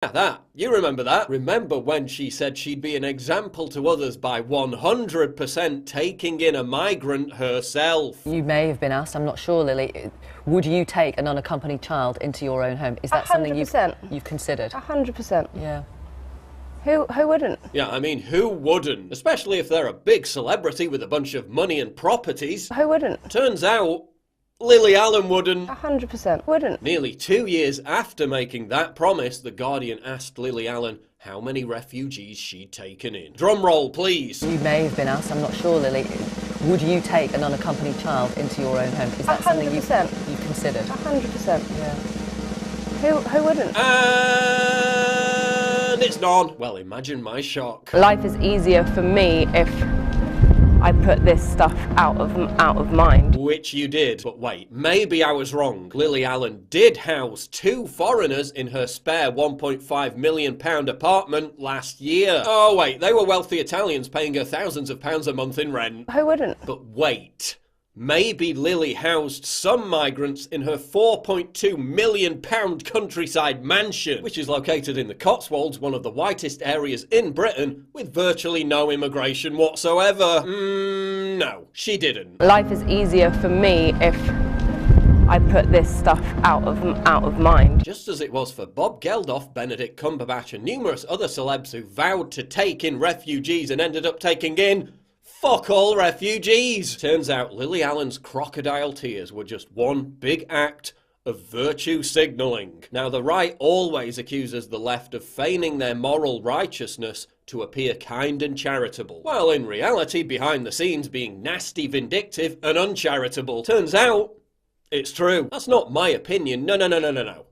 That. You remember that? Remember when she said she'd be an example to others by 100% taking in a migrant herself? You may have been asked, I'm not sure, Lily, would you take an unaccompanied child into your own home? Is that 100%. something you've considered? 100%. Yeah. Who wouldn't? Yeah, I mean, who wouldn't? Especially if they're a big celebrity with a bunch of money and properties. Who wouldn't? Turns out, Lily Allen wouldn't. 100% wouldn't. Nearly 2 years after making that promise, The Guardian asked Lily Allen how many refugees she'd taken in. Drum roll, please. You may have been asked, I'm not sure, Lily, would you take an unaccompanied child into your own home? Is that 100%. something you've considered? 100%. Yeah. Who wouldn't? And it's none. Well, imagine my shock. Life is easier for me if I put this stuff out of mind. Which you did. But wait, maybe I was wrong. Lily Allen did house 2 foreigners in her spare £1.5 million apartment last year. Oh wait, they were wealthy Italians paying her thousands of pounds a month in rent. Who wouldn't? But wait. Maybe Lily housed some migrants in her £4.2 million countryside mansion, which is located in the Cotswolds, one of the whitest areas in Britain, with virtually no immigration whatsoever. No, she didn't. Life is easier for me if I put this stuff out of mind. Just as it was for Bob Geldof, Benedict Cumberbatch and numerous other celebs who vowed to take in refugees and ended up taking in fuck all refugees. Turns out Lily Allen's crocodile tears were just one big act of virtue signalling. Now, the right always accuses the left of feigning their moral righteousness to appear kind and charitable, while in reality, behind the scenes, being nasty, vindictive and uncharitable. Turns out, it's true. That's not my opinion. No.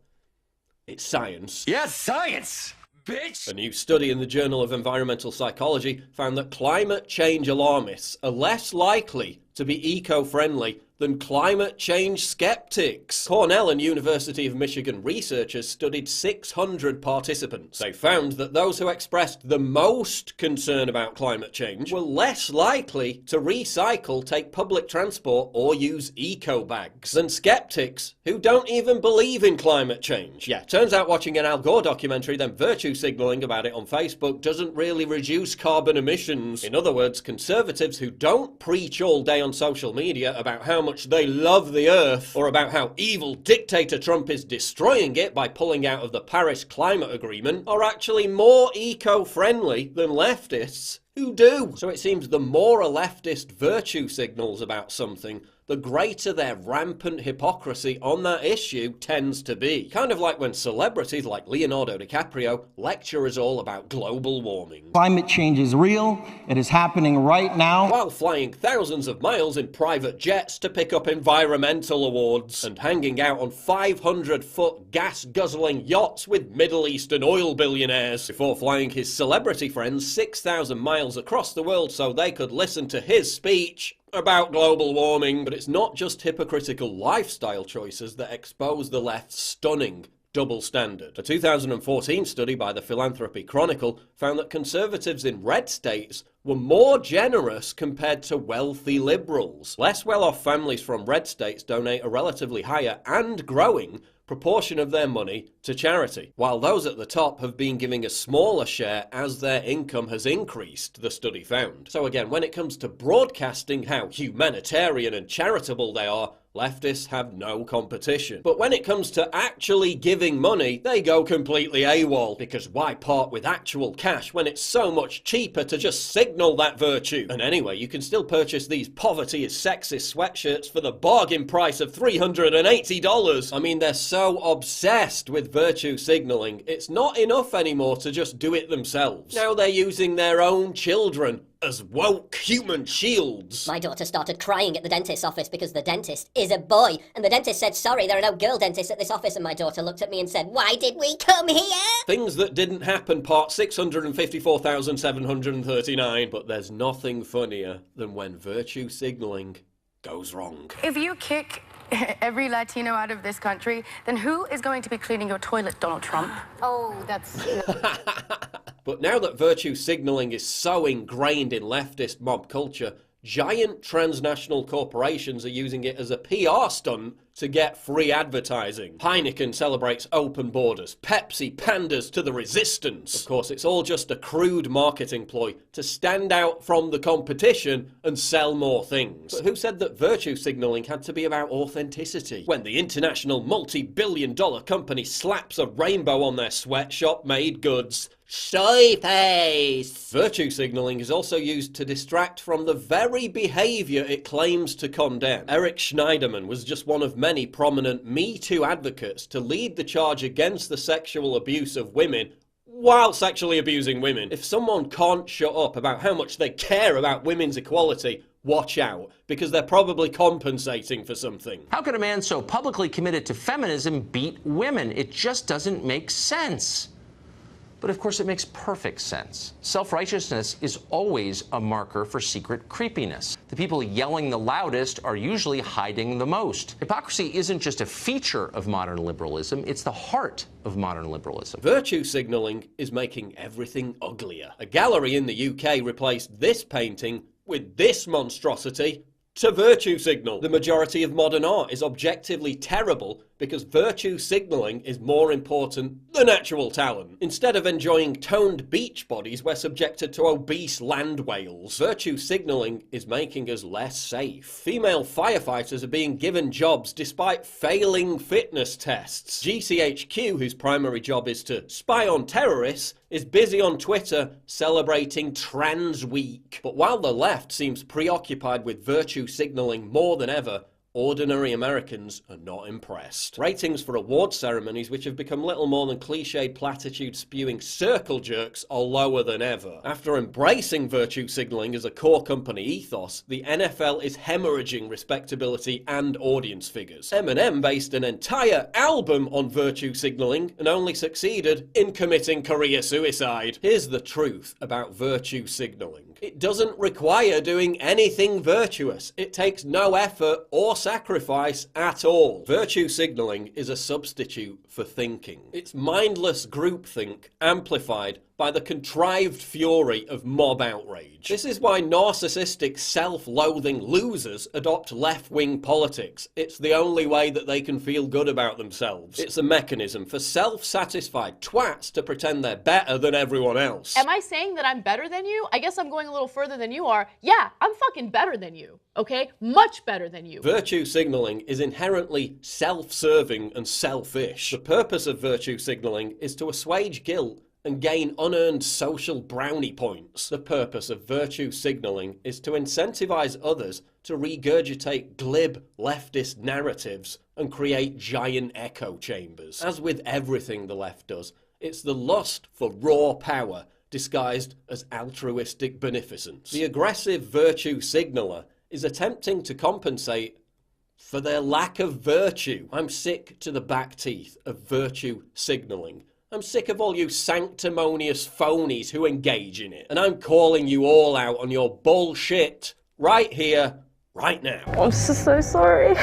It's science. Yes, science! Bitch. A new study in the Journal of Environmental Psychology found that climate change alarmists are less likely to be eco-friendly than climate change skeptics. Cornell and University of Michigan researchers studied 600 participants. They found that those who expressed the most concern about climate change were less likely to recycle, take public transport, or use eco-bags than skeptics who don't even believe in climate change. Yeah, turns out watching an Al Gore documentary, then virtue signaling about it on Facebook, doesn't really reduce carbon emissions. In other words, conservatives who don't preach all day on social media about how much they love the earth, or about how evil dictator Trump is destroying it by pulling out of the Paris Climate Agreement, are actually more eco-friendly than leftists who do. So it seems the more a leftist virtue signals about something, the greater their rampant hypocrisy on that issue tends to be. Kind of like when celebrities like Leonardo DiCaprio lecture us all about global warming. Climate change is real. It is happening right now. While flying thousands of miles in private jets to pick up environmental awards, and hanging out on 500-foot gas-guzzling yachts with Middle Eastern oil billionaires, before flying his celebrity friends 6,000 miles across the world so they could listen to his speech about global warming. But it's not just hypocritical lifestyle choices that expose the left's stunning double standard. A 2014 study by the Philanthropy Chronicle found that conservatives in red states were more generous compared to wealthy liberals. Less well-off families from red states donate a relatively higher and growing proportion of their money to charity, while those at the top have been giving a smaller share as their income has increased, the study found. So again, when it comes to broadcasting how humanitarian and charitable they are, leftists have no competition. But when it comes to actually giving money, they go completely AWOL, because why part with actual cash when it's so much cheaper to just signal that virtue? And anyway, you can still purchase these poverty is sexist sweatshirts for the bargain price of $380. I mean, they're so obsessed with virtue signaling, it's not enough anymore to just do it themselves. Now they're using their own children as woke human shields. My daughter started crying at the dentist's office because the dentist is a boy, and the dentist said, sorry, there are no girl dentists at this office, and my daughter looked at me and said, why did we come here? Things that didn't happen, part 654,739. But there's nothing funnier than when virtue signaling goes wrong. If you kick every Latino out of this country, then who is going to be cleaning your toilet, Donald Trump? Oh, that's... But now that virtue signaling is so ingrained in leftist mob culture, giant transnational corporations are using it as a PR stunt to get free advertising. Heineken celebrates open borders. Pepsi panders to the resistance. Of course, it's all just a crude marketing ploy to stand out from the competition and sell more things. But who said that virtue signaling had to be about authenticity? When the international multi-billion-dollar company slaps a rainbow on their sweatshop-made goods, soy face! Virtue signaling is also used to distract from the very behaviour it claims to condemn. Eric Schneiderman was just one of many prominent Me Too advocates to lead the charge against the sexual abuse of women while sexually abusing women. If someone can't shut up about how much they care about women's equality, watch out, because they're probably compensating for something. How could a man so publicly committed to feminism beat women? It just doesn't make sense. But of course it makes perfect sense. Self-righteousness is always a marker for secret creepiness. The people yelling the loudest are usually hiding the most. Hypocrisy isn't just a feature of modern liberalism, it's the heart of modern liberalism. Virtue signaling is making everything uglier. A gallery in the UK replaced this painting with this monstrosity to virtue signal. The majority of modern art is objectively terrible because virtue signaling is more important than actual talent. Instead of enjoying toned beach bodies, we're subjected to obese land whales. Virtue signaling is making us less safe. Female firefighters are being given jobs despite failing fitness tests. GCHQ, whose primary job is to spy on terrorists, is busy on Twitter celebrating Trans Week. But while the left seems preoccupied with virtue signaling more than ever, ordinary Americans are not impressed. Ratings for award ceremonies, which have become little more than cliched platitude-spewing circle jerks, are lower than ever. After embracing virtue signaling as a core company ethos, the NFL is hemorrhaging respectability and audience figures. Eminem based an entire album on virtue signaling and only succeeded in committing career suicide. Here's the truth about virtue signaling. It doesn't require doing anything virtuous. It takes no effort or sacrifice at all. Virtue signaling is a substitute for thinking. It's mindless groupthink amplified by the contrived fury of mob outrage. This is why narcissistic, self-loathing losers adopt left-wing politics. It's the only way that they can feel good about themselves. It's a mechanism for self-satisfied twats to pretend they're better than everyone else. Am I saying that I'm better than you? I guess I'm going a little further than you are. Yeah, I'm fucking better than you, okay? Much better than you. Virtue signaling is inherently self-serving and selfish. The purpose of virtue signaling is to assuage guilt and gain unearned social brownie points. The purpose of virtue signaling is to incentivize others to regurgitate glib leftist narratives and create giant echo chambers. As with everything the left does, it's the lust for raw power disguised as altruistic beneficence. The aggressive virtue signaler is attempting to compensate for their lack of virtue. I'm sick to the back teeth of virtue signaling. I'm sick of all you sanctimonious phonies who engage in it. And I'm calling you all out on your bullshit right here, right now. I'm so sorry.